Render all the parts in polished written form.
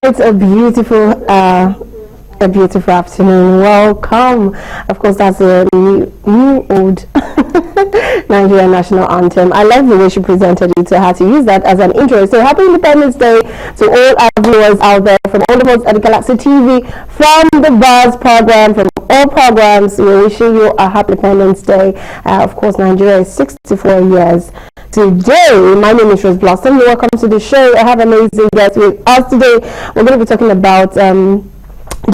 It's a beautiful afternoon. Welcome. Of course, that's a new old Nigerian national anthem. I love the way she presented it, so I had to use that as an intro. So happy Independence Day to all our viewers out there from all of us at the Galaxy TV, from the Buzz program, from all programs. We're wishing you a happy Independence Day. Of course, Nigeria is 64 years today. My name is Rose Blossom. Welcome to the show. I have amazing guests with us today. We're going to be talking about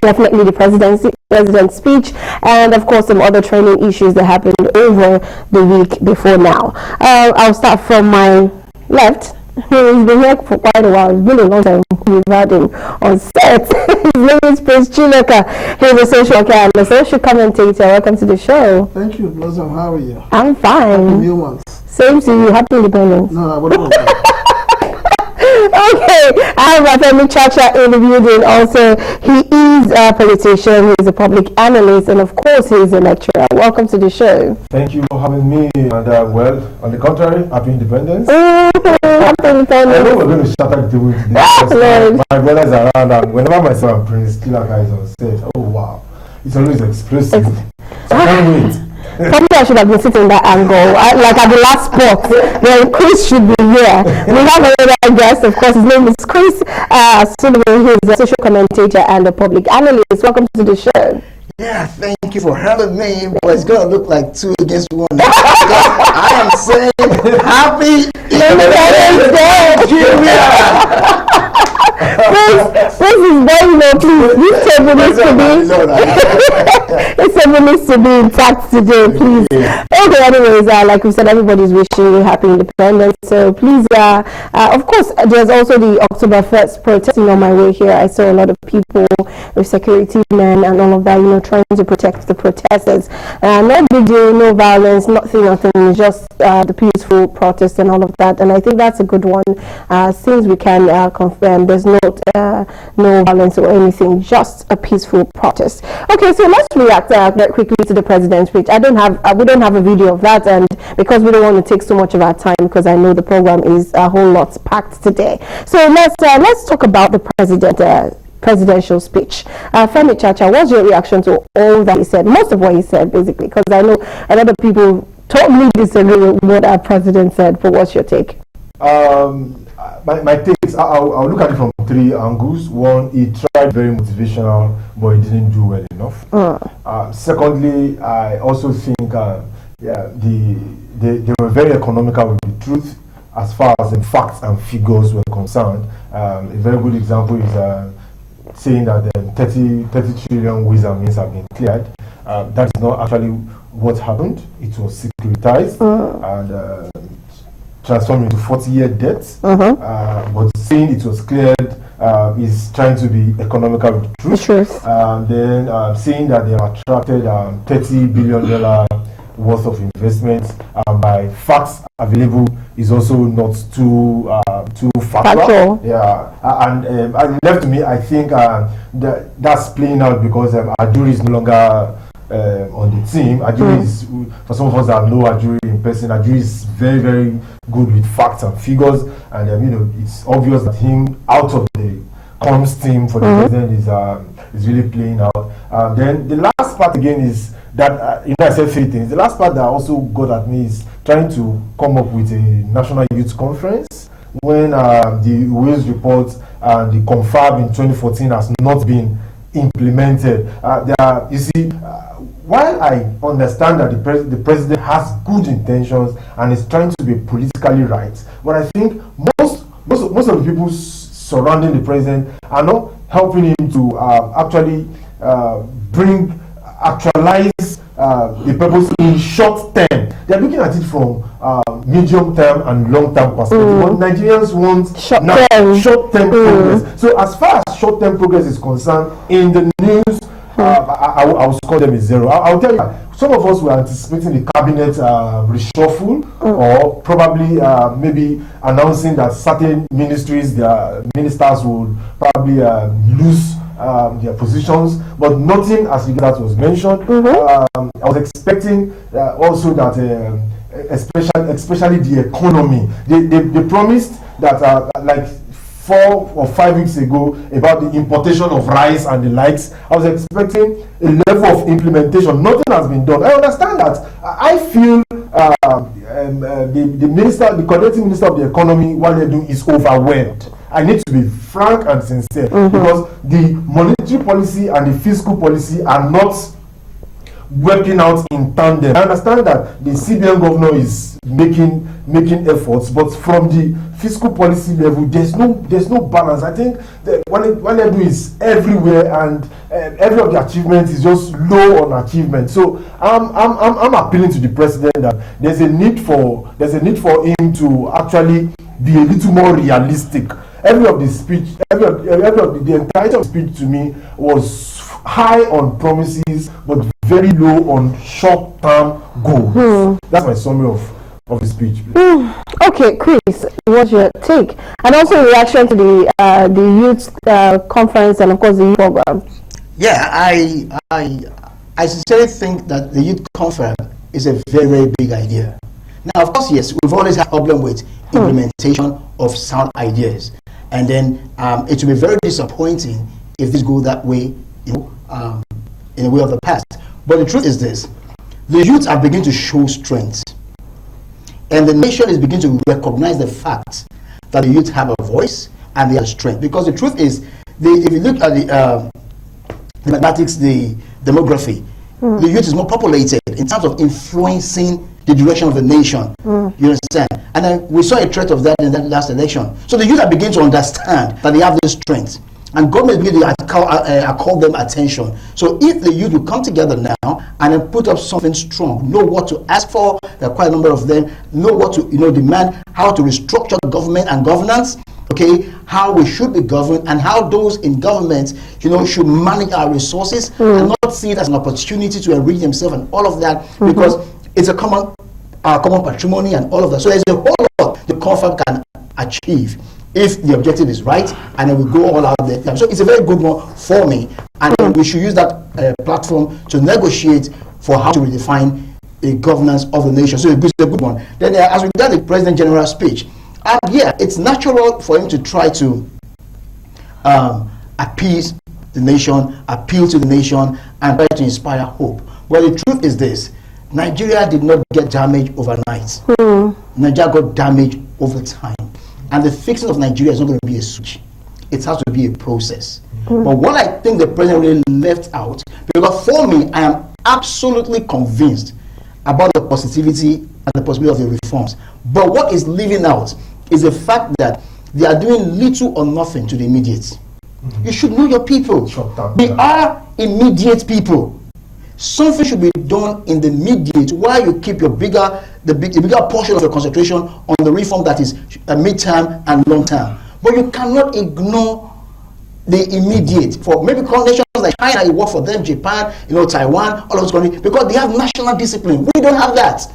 definitely the president's speech, and of course some other training issues that happened over the week before now. I'll start from my left. He's been here for quite a while. It's been a long time we've had him on set. His name is Prince Chiloka. He's a social worker and a social commentator. Welcome to the show. Thank you, Blossom. How are you? I'm fine. Happy New Month. Same to you. Happy Independence. No, I wouldn't. Okay, I have Rafemi Chacha in the building. Also, he is a politician, he's a public analyst, and of course, he's a lecturer. Welcome to the show. Thank you for having me. And well, on the contrary, happy independence. Happy Independence. I know we're going to shatter the table today. My brothers are around, and whenever my son Prince Chiloka is on set, oh wow, it's always explosive. So I can't wait. Probably I should have been sitting in that angle, like at the last spot. Then Chris should be here. We have another guest, of course. His name is Chris Sullivan. He's a social commentator and a public analyst. Welcome to the show. Yeah, thank you for having me. But it's going to look like 2 against 1. I am saying happy Independence Day, Nigeria. This is very low, please. This table needs to be this table needs to be intact today, please. Okay, anyways, like we said, everybody's wishing you happy independence. So please, of course, there's also the October 1st protesting on my way here. I saw a lot of people with security men and all of that, trying to protect the protesters. No big deal, no violence, nothing, just the peaceful protest and all of that. And I think that's a good one, since we can confirm there's no violence or anything, just a peaceful protest. Okay, so let's react very quickly to the president's speech. We don't have a video of that, and because we don't want to take so much of our time, because I know the program is a whole lot packed today. So let's talk about the presidential speech. Femi Chacha, what's your reaction to all that he said? Most of what he said, basically, because I know a lot of people totally disagree with what our president said. But what's your take? My takes, I'll look at it from 3 angles. One, he tried very motivational, but he didn't do well enough. Secondly, I also think they were very economical with the truth as far as the facts and figures were concerned. A very good example is saying that 30 trillion ways and means have been cleared. That is not actually what happened. It was securitized and transformed into 40-year debts. But saying it was cleared is trying to be economical with the truth. Then saying that they have attracted $30 billion worth of investments by facts available is also not too factual. Yeah, and left to me, I think that's playing out because Ajuri is no longer on the team. Ajuri is, for some of us that know Ajuri in person, Ajuri is very, very good with facts and figures, and it's obvious that him out of the comms team for the president is really playing out. Then the last part again is that I said 3 things. The last part that also got at me is trying to come up with a national youth conference when the Wales report and the confab in 2014 has not been implemented. While I understand that the president has good intentions and is trying to be politically right, but I think most of the people surrounding the president are not helping him to actually actualize the purpose in short term. They are looking at it from medium term and long term perspective. What Nigerians want short term progress. So as far as short term progress is concerned, in the news, I will score them a 0. I'll tell you, some of us were anticipating the cabinet reshuffle, or probably maybe announcing that certain ministries, their ministers would probably lose their positions, but nothing as regards was mentioned. I was expecting also that especially the economy, they promised that like 4 or 5 weeks ago about the importation of rice and the likes. I was expecting a level of implementation. Nothing has been done. I understand that. I feel the minister, the coordinating minister of the economy, what they're doing is overwhelmed. I need to be frank and sincere because the monetary policy and the fiscal policy are not working out in tandem. I understand that the CBN governor is making efforts, but from the fiscal policy level, there's no balance. I think that what they do is everywhere, and every of the achievements is just low on achievement. So I'm appealing to the president that there's a need for him to actually be a little more realistic. Every of the speech, the entirety of the speech to me was high on promises, but very low on short-term goals. That's my summary of the speech. Okay, Chris, what's your take? And also in reaction to the youth conference and of course the youth program. Yeah, I sincerely think that the youth conference is a very, very big idea. Now, of course, yes, we've always had a problem with implementation of sound ideas, and then it will be very disappointing if this goes that way, in a way of the past. But the truth is this: the youth are beginning to show strength, and the nation is beginning to recognize the fact that the youth have a voice and they have strength. Because the truth is, if you look at the mathematics, the demography, the youth is more populated in terms of influencing the direction of the nation. You understand? And then we saw a threat of that in that last election. So the youth are beginning to understand that they have this strength, and government begin to call them attention. So if the youth will come together now and then put up something strong, know what to ask for, there are quite a number of them, know what to demand, how to restructure government and governance, okay, how we should be governed, and how those in government, should manage our resources and not see it as an opportunity to enrich themselves and all of that, because it's a common patrimony and all of that. So there's a whole lot the conference can achieve if the objective is right, and then we go all out there. So it's a very good one for me, and we should use that platform to negotiate for how to redefine the governance of the nation. So it's a good one. Then as we got the President General speech, yeah, it's natural for him to try to appease the nation, appeal to the nation, and try to inspire hope. But the truth is this: Nigeria did not get damaged overnight. Nigeria got damaged over time. And the fixing of Nigeria is not going to be a switch. It has to be a process. But what I think the president really left out, because for me, I am absolutely convinced about the positivity and the possibility of the reforms. But what is leaving out is the fact that they are doing little or nothing to the immediate. You should know your people. They are immediate people. Something should be done in the immediate while you keep your bigger portion of your concentration on the reform that is mid-term and long-term. But you cannot ignore the immediate. For maybe nations like China, you work for them, Japan, Taiwan, all of those countries, because they have national discipline. We don't have that.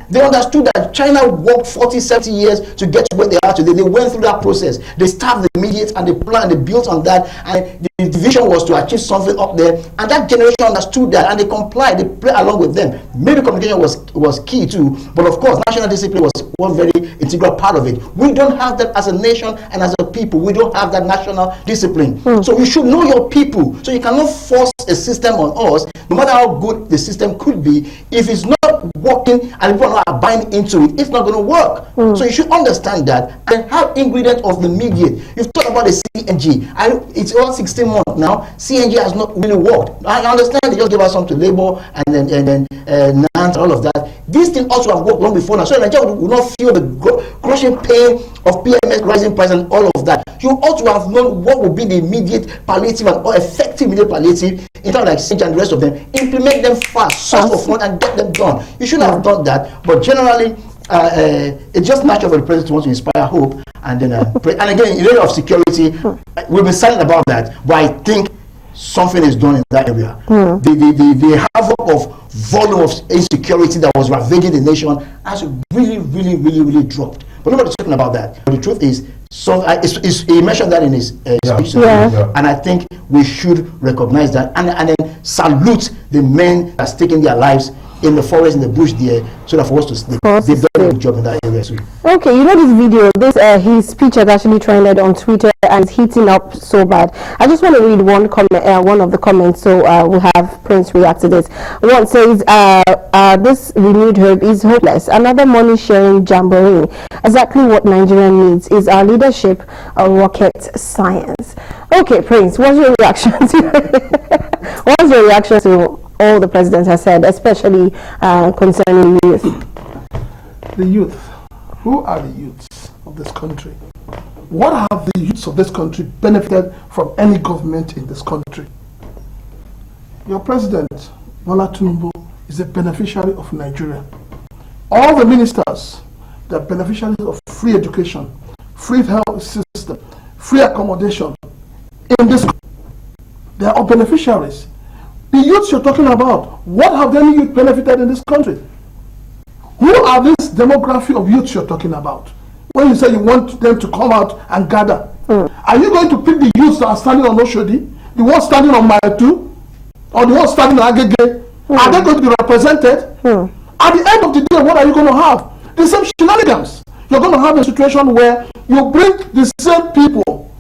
They understood that China worked 40, 70 years to get to where they are today. They went through that process. They started the immediate and they planned, they built on that, and the vision was to achieve something up there. And that generation understood that, and they complied. They played along with them. Maybe communication was key too, but of course, national discipline was one very integral part of it. We don't have that as a nation and as a people. We don't have that national discipline. So you should know your people. So you cannot force a system on us, no matter how good the system could be. If it's not working and people are not buying into it, it's not going to work. So you should understand that and have ingredients of the immediate. You've talked about the CNG. It's all 16 months now. CNG has not really worked. I understand they just gave us some to labor and then NANS, all of that. This thing also have worked long before now. So Nigeria will not feel the crushing pain of PMS rising price and all of that. You ought to have known what would be the immediate palliative or effective immediate palliative in terms like CNG and the rest of them. Implement them fast, source of fund, and get them done. You should have done that. But generally, it's just natural for the president to want to inspire hope. And then, and again, in the area of security, we've been silent about that. But I think something is done in that area. The havoc of volume of insecurity that was ravaging the nation has really dropped. But nobody's talking about that. But the truth is, he mentioned that in his speech today, and I think we should recognize that and then salute the men that's taking their lives in the forest, in the bush there, so that for us to sleep. They've done a good job in that area too. Okay, you know this video, his speech has actually trended on Twitter and it's heating up so bad. I just want to read one comment, one of the comments, so we'll have Prince react to this. One says, this renewed hope is hopeless. Another money sharing jamboree. Exactly what Nigeria needs is our leadership of rocket science. Okay, Prince, what's your reaction to all the president has said, especially concerning youth? The youth. Who are the youths of this country? What have the youths of this country benefited from any government in this country? Your president, Bola Tinubu, is a beneficiary of Nigeria. All the ministers, they are beneficiaries of free education, free health system, free accommodation. In this, they are all beneficiaries. The youths you're talking about, what have any youth benefited in this country? Who are this demography of youths you're talking about? When you say you want them to come out and gather, are you going to pick the youths that are standing on Oshodi, the ones standing on Mile 2, or the ones standing on Agege? Are they going to be represented? At the end of the day, what are you going to have? The same shenanigans. You're going to have a situation where you bring the same people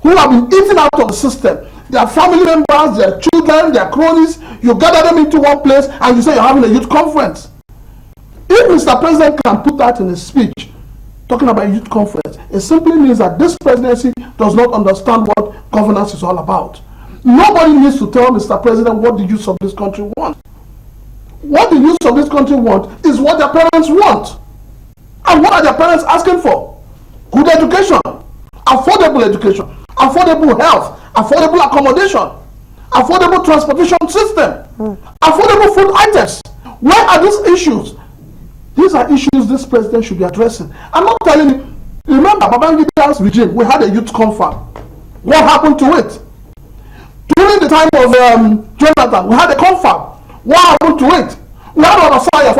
who have been eaten out of the system, their family members, their children, their cronies, you gather them into one place and you say you're having a youth conference. If Mr. President can put that in his speech, talking about a youth conference, it simply means that this presidency does not understand what governance is all about. Nobody needs to tell Mr. President what the youth of this country want. What the youth of this country want is what their parents want. And what are their parents asking for? Good education, affordable health, affordable accommodation, affordable transportation system, affordable food items. Where are these issues? These are issues this president should be addressing. I'm not telling you. Remember, Babangida's regime, we had a youth confab. What happened to it? During the time of Jonathan, we had a confab. What happened to it? We had a fire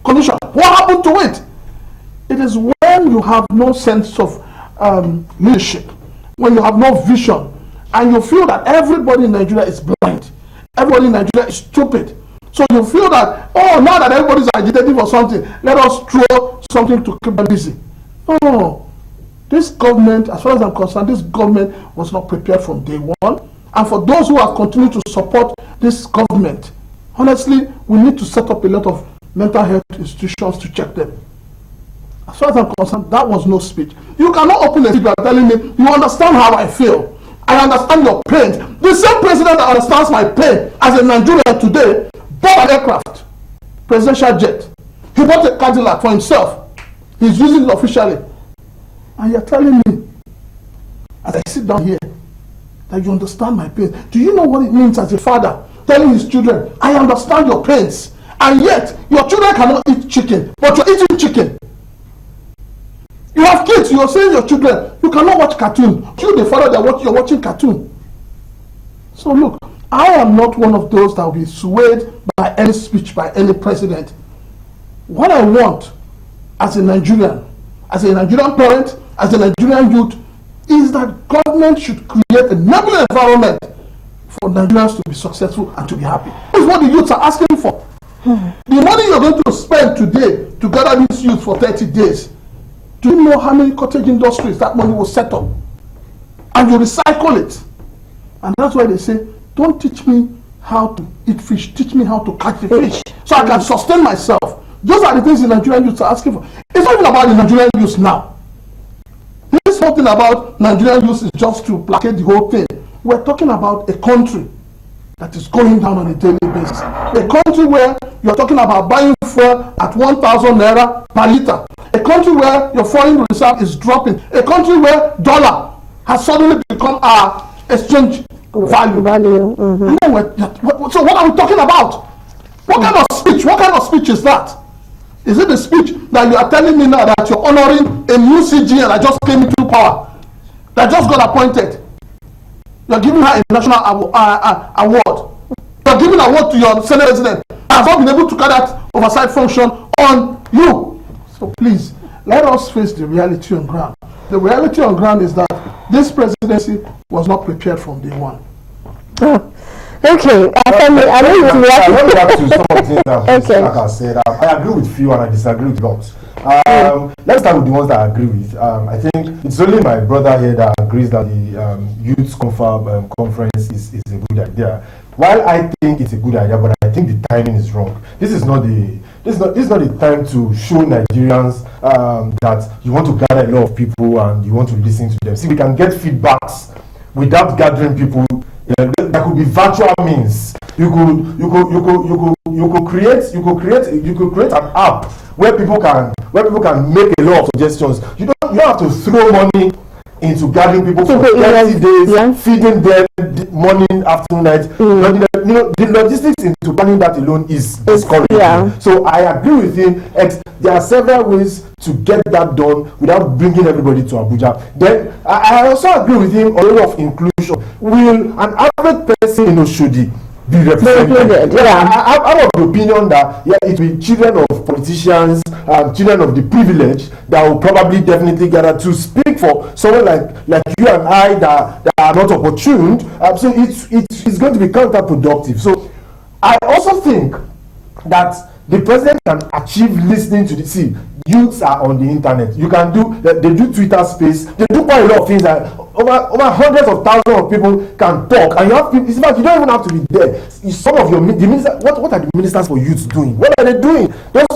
commission. What happened to it? It is when you have no sense of leadership, when you have no vision, and you feel that everybody in Nigeria is blind, everybody in Nigeria is stupid. So you feel that, oh, now that everybody's agitating for something, let us throw something to keep them busy. No. This government, as far as I'm concerned, this government was not prepared from day one. And for those who have continued to support this government, honestly, we need to set up a lot of mental health institutions to check them. As far as I'm concerned, that was no speech. You cannot open a speech by telling me, you understand how I feel. I understand your pain. The same president that understands my pain as a Nigerian today bought an aircraft, presidential jet. He bought a Cadillac for himself. He's using it officially. And you're telling me, as I sit down here, that you understand my pain. Do you know what it means as a father telling his children, I understand your pains, and yet your children cannot eat chicken, but you're eating chicken? You have kids, you're saying your children, you cannot watch cartoon. You, the father, you're watching cartoon. So look, I am not one of those that will be swayed by any speech by any president. What I want as a Nigerian parent, as a Nigerian youth, is that government should create a enabling environment for Nigerians to be successful and to be happy. This is what the youths are asking for. The money you're going to spend today to gather these youth for 30 days, do you know how many cottage industries that money will set up? And you recycle it. And that's why they say, don't teach me how to eat fish, teach me how to catch the fish, so I can sustain myself. Those are the things the Nigerian youths are asking for. It's not even about the Nigerian youths now. This whole thing about Nigerian youths is just to placate the whole thing. We're talking about a country that is going down on a daily basis. A country where you're talking about buying fuel at 1,000 naira per liter. A country where your foreign reserve is dropping. A country where dollar has suddenly become our exchange value. And then so what are we talking about? What kind of speech? What kind of speech is that? Is it the speech that you are telling me now that you're honoring a new CGN that just came into power, that just got appointed? You're giving her a national award. You're giving an award to your Senate president that has not been able to carry that oversight function on you. So please, let us face the reality on ground. The reality on ground is that this presidency was not prepared from day one. Okay, Femi, I know you I want to want back to some of the things that Okay. like I said. I agree with few and I disagree with lots. Let's start with the ones that I agree with. I think it's only my brother here that agrees that the Youth Confab conference is a good idea. While I think it's a good idea, but I think the timing is wrong. This is not the time to show Nigerians that you want to gather a lot of people and you want to listen to them. See, we can get feedbacks without gathering people. There could be virtual means. You could create an app where people can make a lot of suggestions. You don't have to throw money into gathering people for 30 days, feeding them morning, afternoon, night. The logistics into planning that alone is discouraging. Yeah. So I agree with him. There are several ways to get that done without bringing everybody to Abuja. Then I also agree with him on the level of inclusion. Will an average person in Oshodi be represented? I'm of the opinion that it will be children of politicians, children of the privileged that will probably definitely gather to speak for someone like you and I that are not opportune. So it's going to be counterproductive. So I also think that the president can achieve listening to the youths are on the internet. You can do they do Twitter space. They do quite a lot of things that over hundreds of thousands of people can talk, and you have people. In fact, you don't even have to be there. Some of the ministers, what are the ministers for youth doing? What are they doing? Those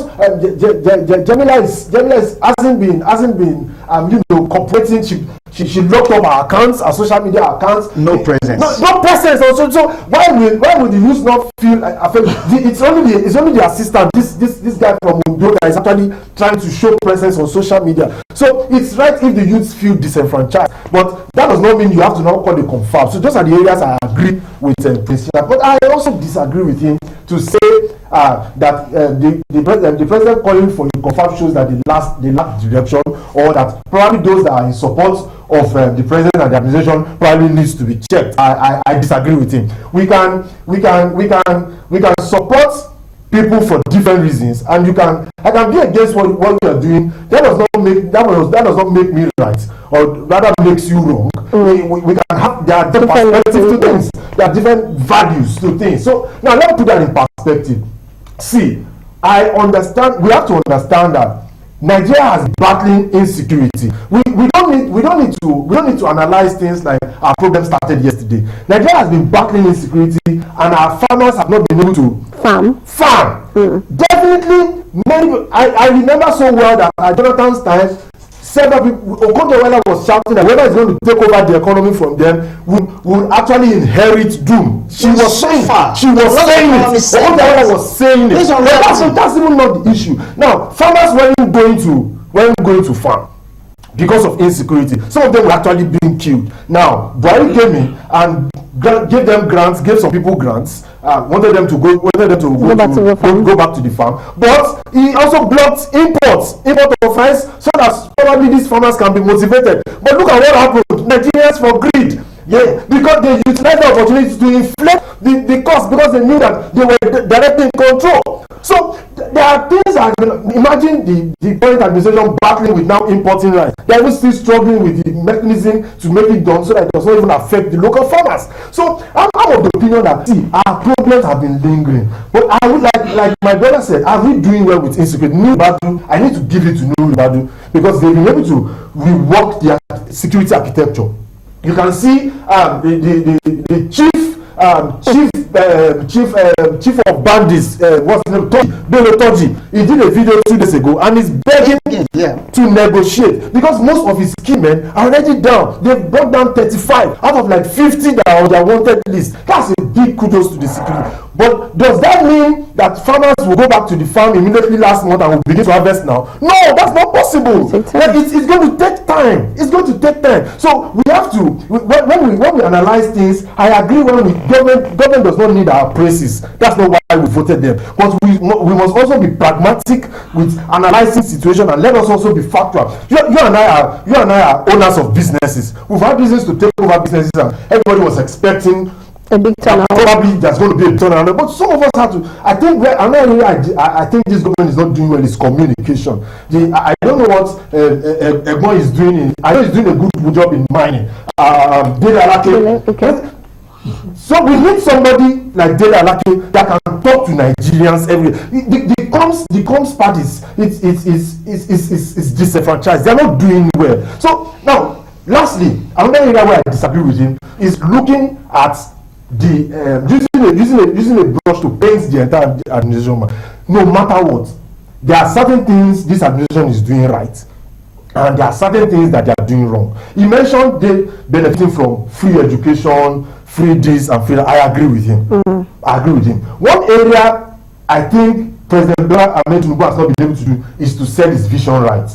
Jamila hasn't been cooperating. She locked up her accounts, her social media accounts. No presence. No presence. Also, so why would the youth not feel? It's only the assistant. This guy from Undo that is actually trying to show presence on social media. So it's right if the youths feel disenfranchised, but that does not mean you have to now call it confab. So those are the areas I agree with Principal. But I also disagree with him to say that the president calling for the confab shows that they lack direction, or that probably those that are in support of the president and the administration probably needs to be checked. I disagree with him. We can support people for different reasons, and I can be against what you are doing. That does not make me right, or rather makes you wrong. We can have there are different perspectives to things. There are different values to things. So now let me put that in perspective. See, I understand. We have to understand that Nigeria has been battling insecurity. We don't need to analyze things like our problem started yesterday. Nigeria has been battling insecurity, and our farmers have not been able to farm. Definitely, I remember so well that at Jonathan's time, several people, Okonjo-Iweala was shouting that whoever is going to take over the economy from them will actually inherit doom. She was saying it. Okonjo-Iweala was saying it. That's even not the issue. Now, farmers weren't going to farm because of insecurity. Some of them were actually being killed. Now, Buhari came in and gave them grants, gave some people grants, wanted them to go back to the farm. But he also blocked import of rice, so that probably these farmers can be motivated. But look at what happened. Nigerians for greed. Yeah, because they utilized the opportunity to inflate the cost, because they knew that they were directly in control. So there are things imagine the current administration battling with now importing rice. They are still struggling with the mechanism to make it done so that it does not even affect the local farmers. So I'm of the opinion that our problems have been lingering. But I would like my brother said, are we doing well with insecurity? I need to give it to Nuribadu, because they've been able to rework their security architecture. You can see the chief of bandits, what's his name, Bello Toji. He did a video 2 days ago, and he's begging to negotiate, because most of his key men are already down. They've brought down 35 out of like 50 that are on their wanted list. That's a big kudos to the security. But does that mean that farmers will go back to the farm immediately last month and will begin to harvest now? No, that's not possible. It's going to take time. It's going to take time. So we have to, when we analyze things, I agree government does not need our praises. That's not why we voted them. But we must also be pragmatic with analyzing situation, and let us also be factual. You and I are owners of businesses. We've had business to take over businesses, and everybody was expecting a big turnout. Probably there's going to be a turnaround, but some of us have to. I think this government is not doing well. Is communication. I don't know what Egbon is doing. I know he's doing a good job in mining. So we need somebody like Dele Alake that can talk to Nigerians every day. The Combs part is disenfranchised. They are not doing well. So now, lastly, another area where I disagree with him is looking at the using a brush to paint the entire administration. No matter what, there are certain things this administration is doing right, and there are certain things that they are doing wrong. He mentioned they benefiting from free education, free this and free that. I agree with him. I agree with him. One area I think President Bola Ahmed Tinubu has not been able to do is to sell his vision right.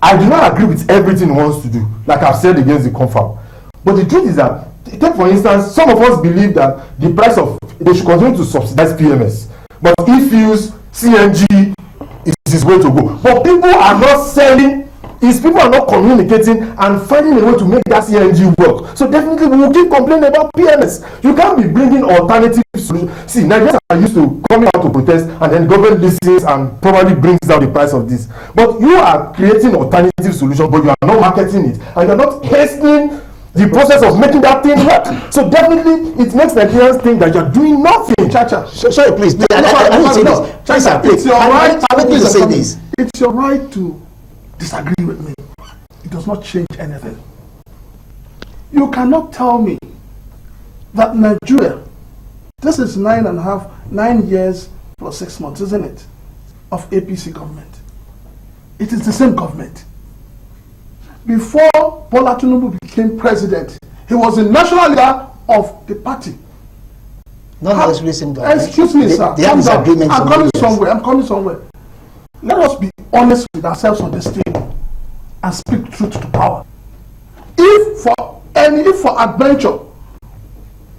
I do not agree with everything he wants to do, like I've said against the confab. But the truth is that, take for instance, some of us believe that the price of, they should continue to subsidize PMS. But he feels CNG is his way to go. But people are not selling, people are not communicating and finding a way to make that CNG work. So definitely we will keep complaining about PMS. You can't be bringing alternative solutions. See, Nigerians are used to coming out to protest and then government listens and probably brings down the price of this. But you are creating alternative solutions, but you are not marketing it. And you are not hastening the process of making that thing work. So definitely it makes Nigerians think that you are doing nothing. Chacha, sorry, please. I need to say this. Chacha, please. Please say this. It's your right to disagree with me. It does not change anything. You cannot tell me that Nigeria, this is 9 years plus 6 months, isn't it, of APC government. It is the same government. Before Bola Tinubu became president, he was the national leader of the party. Not necessarily same government. Excuse me, sir. They have disagreements. I'm coming somewhere. Let us be honest with ourselves on this table and speak truth to power. If for adventure,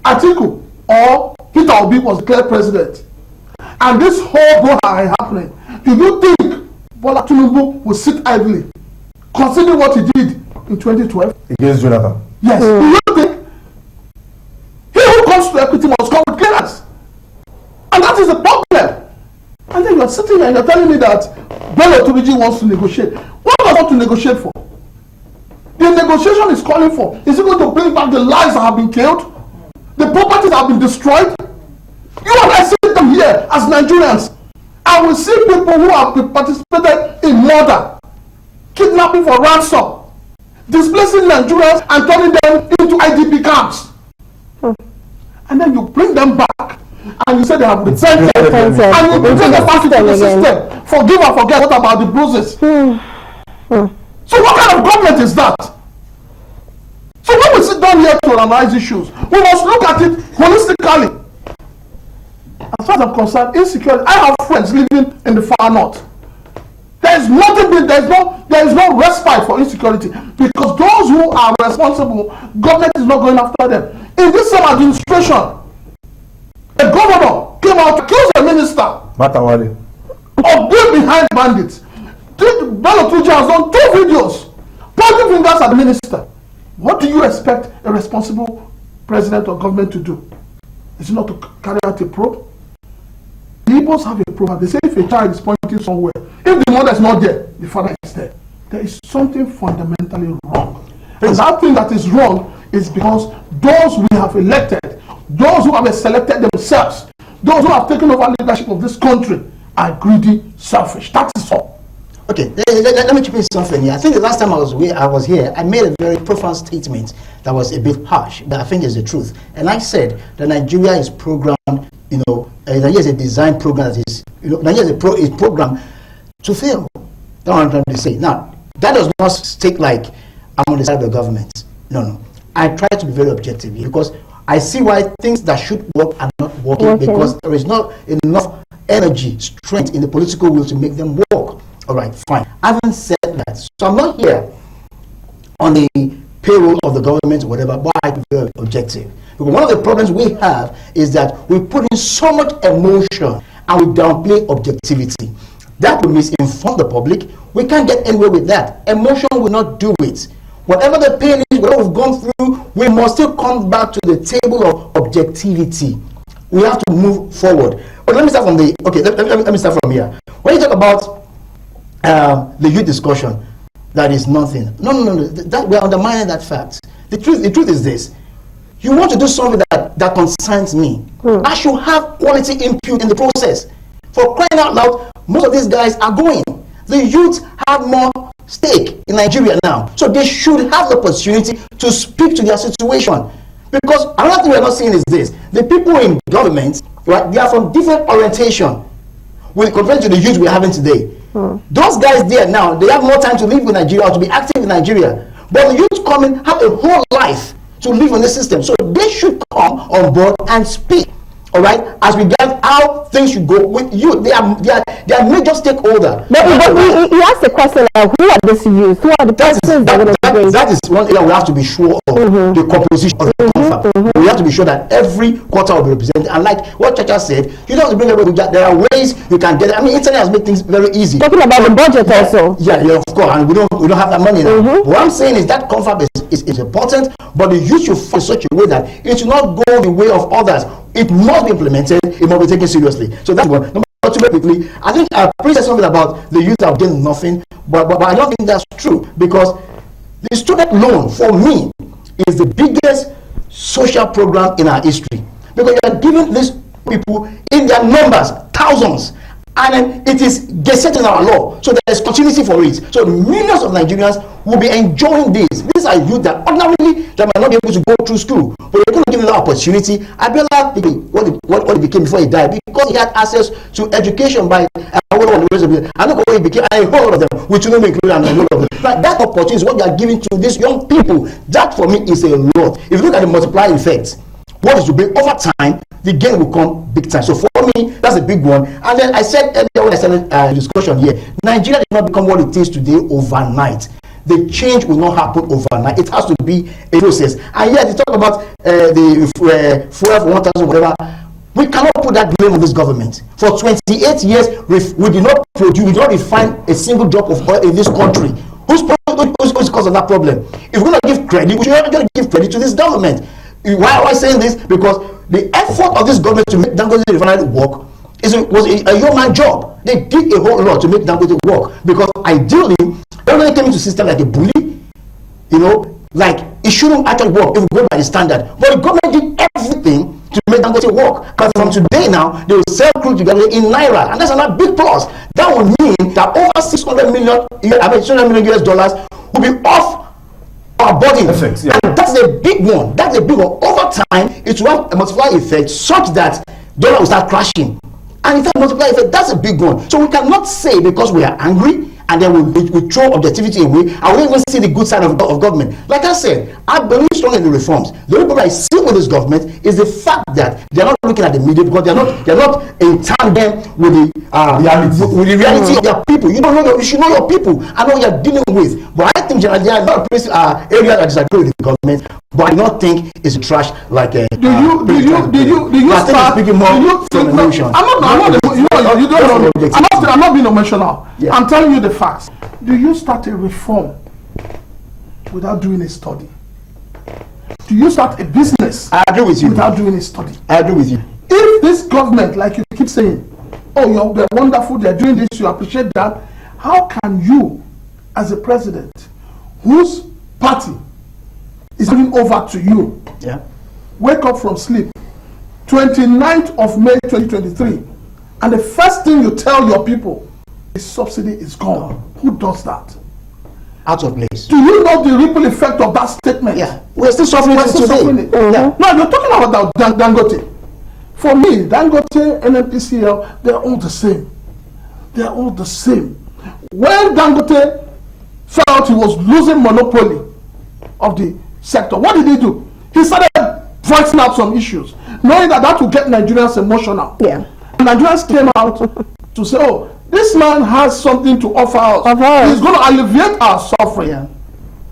Atiku or Peter Obi was declared president, and this whole brouhaha is happening, do you think Bola Tinubu will sit idly, considering what he did in 2012? Against Jonathan? Yes. Do you think he who comes to equity must come with clearance? And that is the problem. And then you are sitting here and you are telling me that Bello Turiji wants to negotiate. What does he want to negotiate for? The negotiation is calling for, is he going to bring back the lives that have been killed? The properties that have been destroyed? You and I see them here as Nigerians. And we see people who have participated in murder, kidnapping for ransom, displacing Nigerians and turning them into IDP camps. And then you bring them back and you say they have repented, and you bring them back into the system. Forgive and forget. What about the bruises? So what kind of government is that? So when we sit down here to analyze issues, we must look at it holistically. As far as I'm concerned, insecurity, I have friends living in the far north. There is no respite for insecurity because those who are responsible, government is not going after them. In this same administration, a governor came out to accuse a minister of being behind bandits. Bello Turiji has done 2 videos pointing fingers at the minister. What do you expect a responsible president or government to do? Is it not to carry out a probe? The Igbos have a proverb. They say if a child is pointing somewhere, if the mother is not there, the father is there. There is something fundamentally wrong. And that thing that is wrong is because those we have elected, those who have selected themselves, those who have taken over leadership of this country are greedy, selfish. That is all. Okay, let me chip in something here. I think the last time I was here, I made a very profound statement that was a bit harsh, but I think it's the truth. And I said that Nigeria is programmed, Nigeria is a design program that is, Nigeria is programmed to fail. That's what I'm trying to say. Now, that does not take like I'm on the side of the government. No. I try to be very objective because I see why things that should work are not working because there is not enough energy, strength in the political will to make them work. All right, fine. Having said that, so I'm not here on the payroll of the government or whatever, but I be very objective. Because one of the problems we have is that we put in so much emotion and we downplay objectivity. That will misinform the public. We can't get anywhere with that. Emotion will not do it. Whatever the pain is, whatever we've gone through, we must still come back to the table of objectivity. We have to move forward. But let me start from let me start from here. When you talk about the youth discussion, that is nothing. No. That we're undermining that fact. The truth is this: you want to do something that that concerns me. I should have quality input in the process. For crying out loud, most of these guys are going. The youth have more stake in Nigeria now, so they should have the opportunity to speak to their situation. Because another thing we are not seeing is this: the people in government, right, they are from different orientation when compared to the youth we are having today. Those guys there now, they have more time to live in Nigeria or to be active in Nigeria. But the youth come in, have a whole life to live in this system. So they should come on board and speak. All right, as regards how things should go with you, they are major stakeholder. But you asked the question, who are these youth? Who are the persons that are going to bring? That is one area we have to be sure of the composition of the confab. We have to be sure that every quarter will be represented. And like what Chacha said, you don't have to bring everybody. There are ways you can get it. I mean, internet has made things very easy. Talking about the budget also. Yeah, of course, and we don't have that money now. What I'm saying is that confab is important, but the youth should find such a way that it should not go the way of others. It must be implemented. It must be taken seriously. So that's one. Number two, very quickly, I think Prince said something about the youth have gained nothing, but I don't think that's true, because the student loan for me is the biggest social program in our history, because you are giving these people in their numbers, thousands, and then it is gazetted in our law, so there is continuity for it. So millions of Nigerians will be enjoying this. These are youth that ordinarily that might not be able to go through school, but they're going to give them that opportunity. Abiola, what he became before he died, because he had access to education by the rest of it. I don't know what he became, and a whole lot of them, which will not be included, and a lot of them. But that opportunity is what they are giving to these young people. That for me is a lot. If you look at the multiplier effect, what is to bring over time, the gain will come big time. So for me, that's a big one. And then I said earlier when I started the discussion here, Nigeria did not become what it is today overnight. The change will not happen overnight. It has to be a process. And yet, they talk about the fuel for 1,000 whatever. We cannot put that blame on this government. For 28 years, we did not produce, we did not refine a single drop of oil in this country. Who's cause of that problem? If we're going to give credit, we should give credit to this government. Why am I saying this? Because the effort of this government to make Dangote refinery work was a yeoman job. They did a whole lot to make Dangote work, because ideally, everybody came into the system like a bully, like it shouldn't actually work if we go by the standard. But the government did everything to make Dangote work. Because from today now, they will sell crude together in Naira, and that's another big plus. That will mean that over 600 million US dollars will be off our body. Perfect, yeah. And that's a big one. That's a big one. Over time, it will have a multiplier effect such that dollar will start crashing. And if that multiplier effect, that's a big one. So we cannot say because we are angry and then we throw objectivity away, and we don't even see the good side of government. Like I said, I believe strongly in the reforms. The only problem I see with this government is the fact that they're not looking at the media, because they're not in tandem with the reality of their people. You don't know you should know your people and what you're dealing with. But I think generally there are a lot of places, areas that disagree with the government, but I do not think it's trash like a. Do you start? I'm not being emotional. Yeah. I'm telling you the facts. Do you start a reform without doing a study? Do you start a business? I agree with you. Without doing a study? I agree with you. If this government, like you keep saying, oh, they're wonderful, they're doing this, you appreciate that, how can you, as a president, whose party is giving over to you, wake up from sleep, 29th of May 2023, and the first thing you tell your people is subsidy is gone? Who does that? Out of place. Do you know the ripple effect of that statement? Yeah, we're still suffering today. Yeah. No, you're talking about Dangote. For me, Dangote, NNPCL, they're all the same. They're all the same. When Dangote felt he was losing monopoly of the sector, what did he do? He started voicing out some issues, knowing that would get Nigerians emotional. Yeah. And Nigerians came out to say, oh, this man has something to offer us. He's going to alleviate our suffering. Yeah.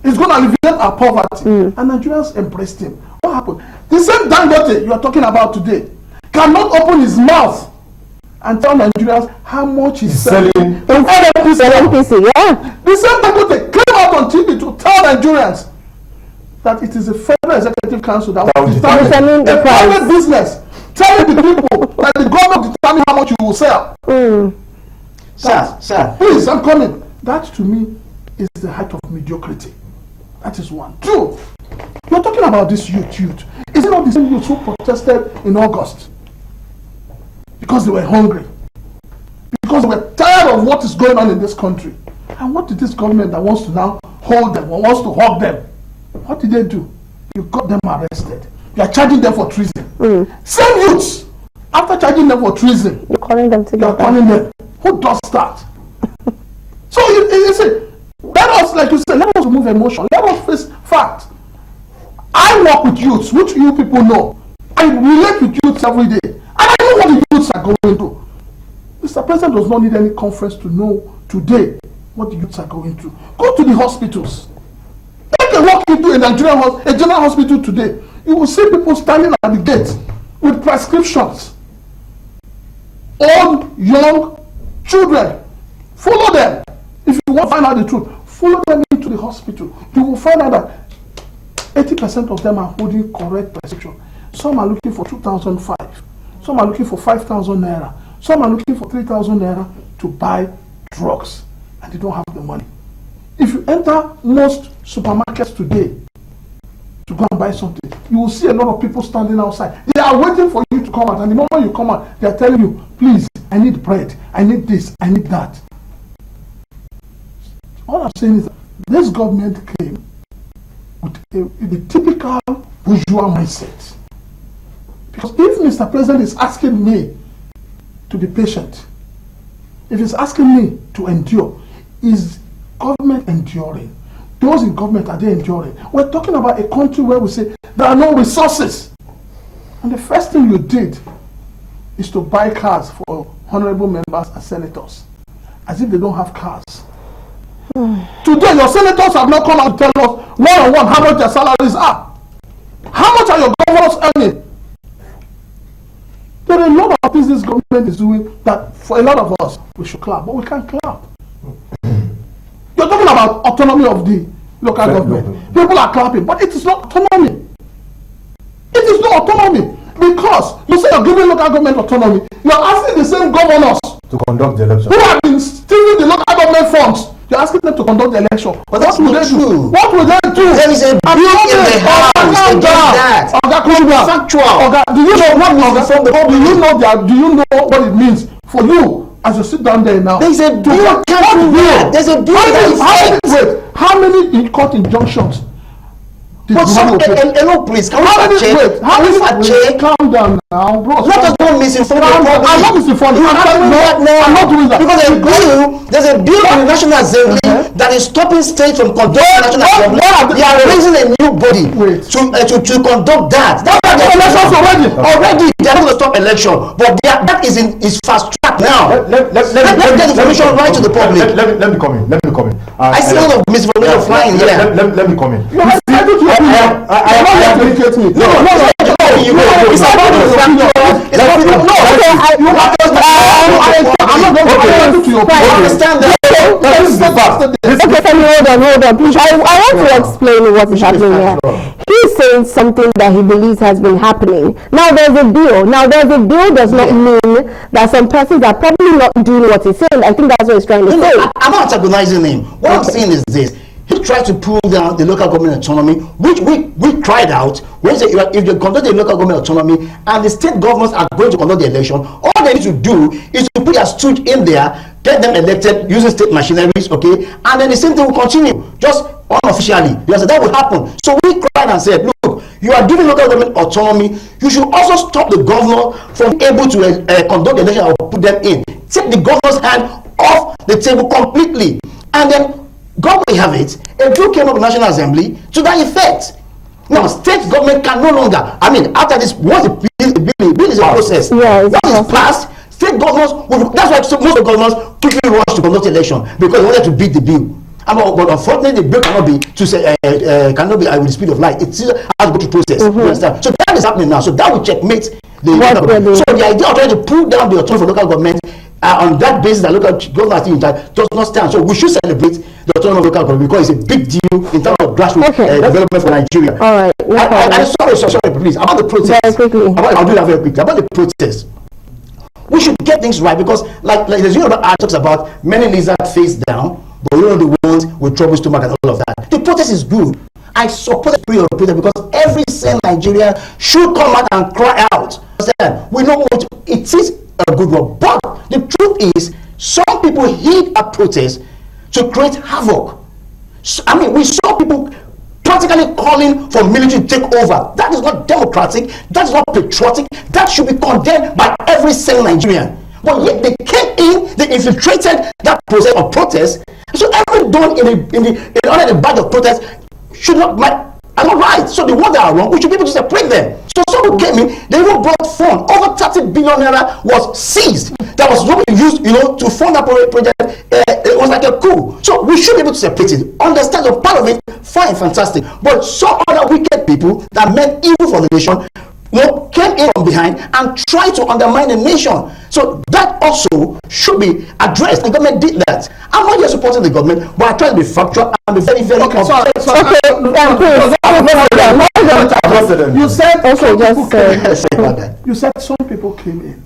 He's going to alleviate our poverty. And Nigerians embraced him. What happened? The same Dangote you are talking about today cannot open his mouth and tell Nigerians how much he's selling. NNPC, yeah. The same Dangote came out on TV to tell Nigerians that it is a Federal Executive Council that will determine a private business, telling the people that the government will determine how much you will sell. Sir. Please, I'm coming. That to me is the height of mediocrity. That is one. Two, You're talking about this youth. Is it not the same youth who protested in August? Because they were hungry. Because they were tired of what is going on in this country. And what did this government that wants to now hold them or wants to hug them, what did they do? You got them arrested. You are charging them for treason. Same youths, after charging them for treason, You're calling them together. you're calling them. Who does that? So you say, let us, like you said, let us remove emotion. Let us face fact. I work with youths, which you people know. I relate with youths every day. And I know what the youths are going through. Mr. President does not need any conference to know today what the youths are going through. Go to the hospitals. Take a walk into a general hospital today. You will see people standing at the gate with prescriptions. Old, young, children. Follow them. If you want to find out the truth, follow them into the hospital. You will find out that 80% of them are holding correct prescription. Some are looking for 2,005. Some are looking for 5,000 naira. Some are looking for 3,000 naira to buy drugs. And they don't have the money. If you enter most supermarkets today to go and buy something, you will see a lot of people standing outside. They are waiting for you to come out. And the moment you come out, they are telling you, please, I need bread. I need this. I need that. All I'm saying is that this government came with the typical bourgeois mindset. Because if Mr. President is asking me to be patient, if he's asking me to endure, is government enduring? Those in government, are they enduring? We're talking about a country where we say there are no resources. And the first thing you did is to buy cars for honorable members and senators, as if they don't have cars. Today, your senators have not come out to tell us one-on-one how much their salaries are. How much are your governors earning? There are a lot of things this government is doing that for a lot of us, we should clap, but we can't clap. You're talking about autonomy of the local government. People are clapping, but it is not autonomy. It is not autonomy. Because you say you're giving local government autonomy, you're asking the same governors to conduct the election who have been stealing the local government funds. You're asking them to conduct the election. But that's not true. What will they do? There is a bill in the house against that. Do you know what do you know what it means for you as you sit down there now? There is a bill. There's a bill. How many court injunctions? But hello, please. Can we check? How many check? Calm down now, bro. Let us not misinform the public. I'm not misinforming. I'm not doing that. Because there's a bill in the National Assembly that is stopping states from conducting National Assembly. They are raising a new body to conduct that. That's why elections already. They are not going to stop election, but that is fast track now. Let's get information right to the public. Let me come in. I see a lot of misinformation flying here. Let me come in. I am not going to educate me. No. It's about the I'm not going to your point. I understand that. Okay, Femi, hold on, please. I want to explain what is happening here. He's saying something that he believes has been happening. Now there's a bill. Does not mean that some persons are probably not doing what he's saying. I think that's what he's trying to say. I'm not antagonizing him. What I'm saying is this. He tried to pull down the local government autonomy, which we cried out. When say if you conduct the local government autonomy and the state governments are going to conduct the election, all they need to do is to put their stooge in there, get them elected using state machineries, okay, and then the same thing will continue, just unofficially. Because that will happen. So we cried and said, look, you are giving local government autonomy. You should also stop the governor from able to conduct the election or put them in. Take the governor's hand off the table completely, and then God will have it. A bill came up in the National Assembly to that effect. Now, state government can no longer. I mean, after this, once the bill is a process, once it's passed, state governors. That's why most of the governors quickly rush to conduct election because they wanted to beat the bill. But unfortunately, the bill cannot be with the speed of light. It still has to go through process. You understand? So that is happening now. So that will checkmate the. So the idea of trying to pull down the autonomy for local government. On that basis, that local government does not stand. So we should celebrate the autonomy of local government because it's a big deal in terms of grassroots development for Nigeria. All right. Sorry, please. About the protest. Very quickly. I'll do that very quickly. About the protest. We should get things right because, like there's talks about many lizards face down, but the ones with trouble stomach and all of that. The protest is good. I support freedom of protest because every sane Nigerian should come out and cry out. We know what it is a good one, but the truth is, some people heed a protest to create havoc. So, I mean, we saw people practically calling for military to take over. That is not democratic. That is not patriotic. That should be condemned by every single Nigerian. But yet they came in, they infiltrated that process of protest. So every done under the badge of protest should not are not right. So the ones that are wrong, we should be able to separate them. So someone came in, they even brought fund. Over 30 billion naira was seized. That was what we used, to fund that project. It was like a coup. So we should be able to separate it. Understand the part of it, fine, fantastic. But some other wicked people that meant evil for the nation, came in from behind and tried to undermine the nation. So that also should be addressed. The government did that. I'm not just supporting the government, but I try to be factual and be very, very You said You said some people came in.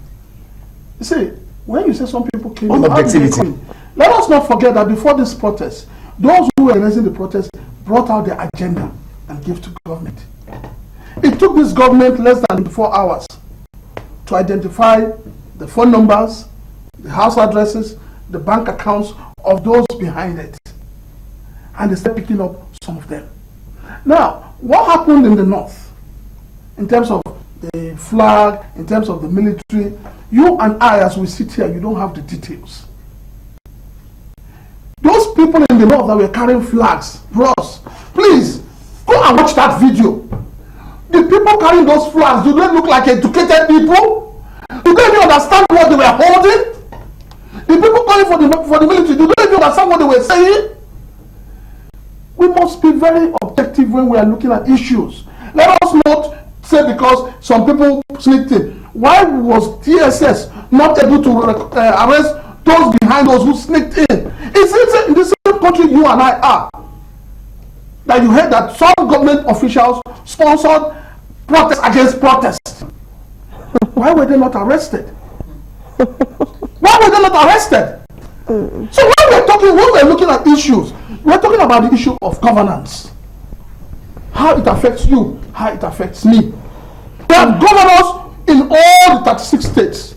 You see, when you say some people came in, let us not forget that before this protest, those who were organizing the protest brought out their agenda and gave to government. It took this government less than 24 hours to identify the phone numbers, the house addresses, the bank accounts of those behind it. And they started picking up some of them. Now, what happened in the north, in terms of the flag, in terms of the military, you and I, as we sit here, you don't have the details. Those people in the north that were carrying flags, bros, please, go and watch that video. The people carrying those flags, do they look like educated people? Do they even understand what they were holding? The people calling for the military, do they even understand what they were saying? We must be very objective when we are looking at issues. Let us not say because some people sneaked in. Why was TSS not able to arrest those behind those who sneaked in? It's in the same country you and I are. That you heard that some government officials sponsored protest against protest. Why were they not arrested? Why were they not arrested? So when we're looking at issues, we're talking about the issue of governance. How it affects you, how it affects me. We have governors in all the 36 states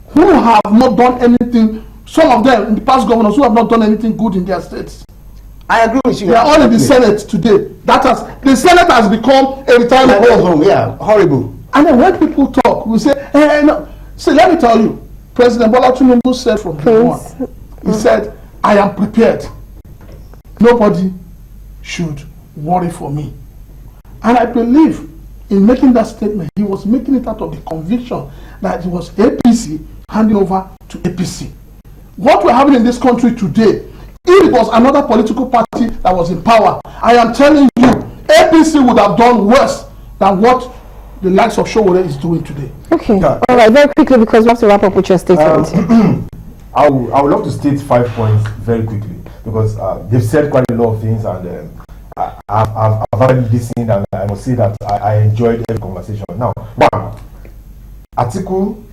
who have not done anything. Some of them, in the past governors, who have not done anything good in their states. I agree with you. They are all in the Senate today. The Senate has become a retirement home. Yeah, horrible. And then when people talk, we say, no. See, let me tell you, President Bola Tinubu said from day one, he said, I am prepared. Nobody should worry for me. And I believe in making that statement, he was making it out of the conviction that it was APC handing over to APC. What we're having in this country today, if it was another political party that was in power, I am telling you, APC would have done worse than what the likes of Showore is doing today. Okay. Yeah. All right, very quickly, because we have to wrap up with your statement. I would love to state 5 points very quickly, because they've said quite a lot of things, and I've already listened, and I must say that I enjoyed every conversation. Now, one, Atiku,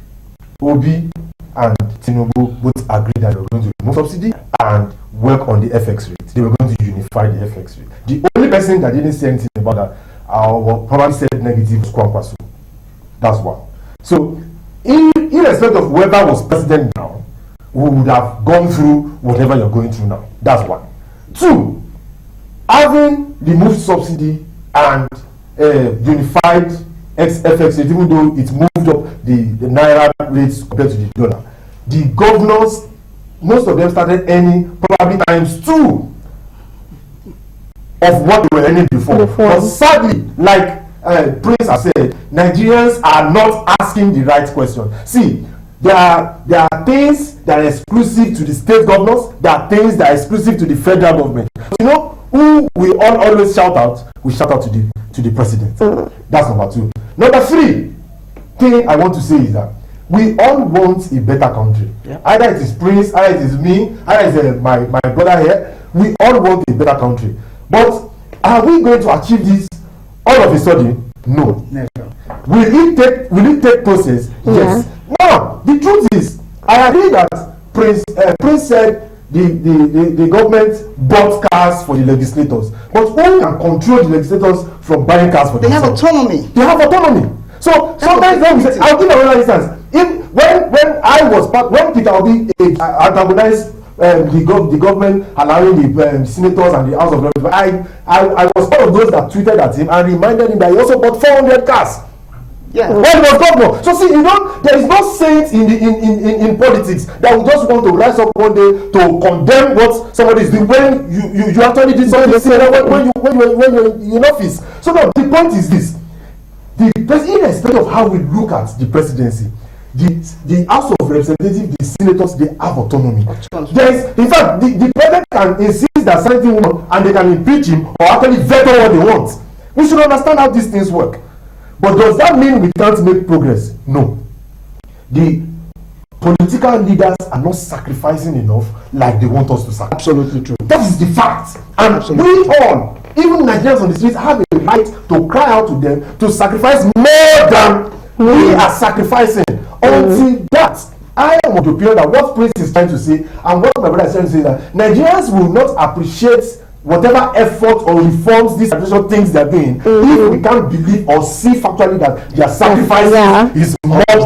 Obi, and Tinubu both agreed that they were going to remove subsidy and work on the FX rate. They were going to unify the FX rate. The only person that didn't say anything about that, probably said negative, was Kwankwaso. That's one. So, irrespective of whoever was president now, we would have gone through whatever you're going through now. That's one. Two, having removed subsidy and unified FX rate, even though it moved up the naira rates compared to the dollar, the governors, most of them started earning probably ×2 of what they were earning before. But sadly, like Prince has said, Nigerians are not asking the right question. See, there are things that are exclusive to the state governors, there are things that are exclusive to the federal government. You know who we all always shout out? We shout out to the president. That's number 2. Number 3 thing I want to say is that we all want a better country. Yeah. Either it is Prince, either it is me, either it is my brother here. We all want a better country. But are we going to achieve this all of a sudden? No. Never. Will it take process? Yeah. Yes. Now, the truth is, I agree that Prince said the government bought cars for the legislators, but who can control the legislators from buying cars for They have themselves? autonomy. They have autonomy. So sometimes when we say, I'll give another instance. When Peter Obi antagonized the government allowing the senators and the House of Representatives, I was one of those that tweeted at him and reminded him that he also bought 400 cars. Yeah. When he was governor. So see, there is no saint in politics that will just want to rise up one day to condemn what somebody is doing when you actually did something similar when you're in office. So now the point is this: irrespective of how we look at the presidency, the House of Representatives, the senators, they have autonomy. There is, in fact, the president can insist that something wrong and they can impeach him or actually veto what they want. We should understand how these things work. But does that mean we can't make progress? No. The political leaders are not sacrificing enough like they want us to sacrifice. Absolutely true. That is the fact. And Absolutely. we all, even Nigerians on the streets, have a right to cry out to them to sacrifice more than we are sacrificing. Until that, I am of the opinion that what Prince is trying to say and what my brother is trying to say is that Nigerians will not appreciate whatever effort or reforms these administration things they're doing if we can't believe or see factually that their sacrifice is more than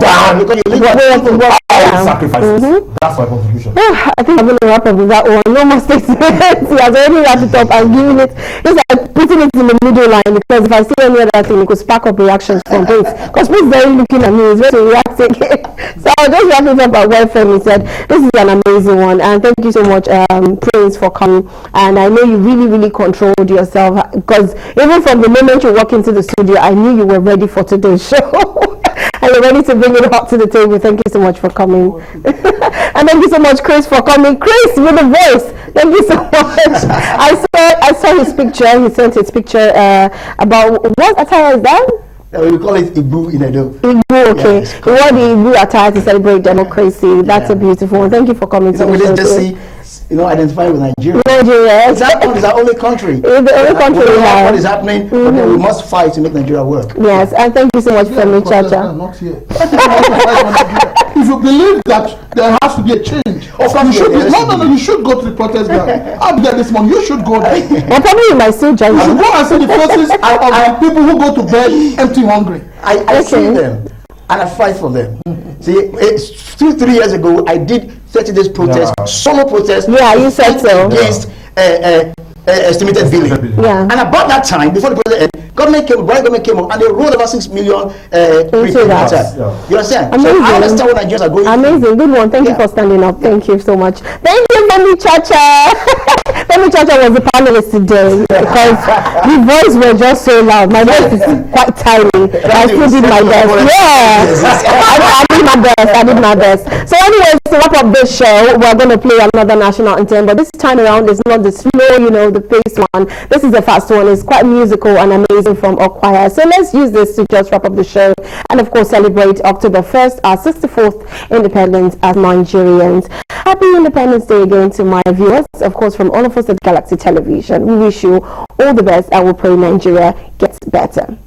our sacrifices. That's my contribution. I think I'm going to wrap up with that one. No more statements. He has already wrapped it up and given it, just like putting it in the middle line, because if I see any other thing, it could spark up reactions from Prince. Because Prince is very looking at me, he's ready to react again. So I'll just wrap it up at what Femi said. This is an amazing one, and thank you so much, Prince, for coming. And I know you really controlled yourself, because even from the moment you walk into the studio, I knew you were ready for today's show. And you're ready to bring it up to the table. Thank you so much for coming. And thank you so much, Chris, for coming. Chris with the voice. Thank you so much. I saw his picture. He sent his picture about what attire is that? We call it Igbo in Edo. Igbo, okay. Yes. He wore the Igbo attire to celebrate democracy. That's a beautiful one. Thank you for coming to the show. Just see, identify with Nigeria. Nigeria. That one is our only country. It's the only country we have. What is happening, but then we must fight to make Nigeria work. Yes, and thank you so much, Femi Chacha. Not here. If you believe that there has to be a change, you should you should go to the protest ground. I'll be there this morning. You should go there. Well, probably you might still join. You should go and see the faces of people who go to bed empty, hungry. I see them and I fight for them. See, 2-3 years ago, I did 30 days protest, solo protest. Yeah, you said so. Against estimated billing. Yeah. And about that time, before the president, government came up, and they rolled over 6 million into that. You understand? Amazing. So I understand what Nigerians are going through. Amazing, good one. Thank you for standing up. Thank you so much. Thank you, Femi Chacha. Femi Chacha was the panelist today because the voice was just so loud. My voice is quite tiny. I still did my best. Yeah, I did my best. So anyways, to wrap up this show, we're going to play another national anthem, but this time around is not the slow, the pace one. This is the fast one. It's quite musical and amazing from Okwaya. So let's use this to just wrap up the show and of course celebrate October 1st, our 64th independence as Nigerians. Happy Independence Day again to my viewers, of course from all of us at Galaxy Television. We wish you all the best and we pray Nigeria gets better.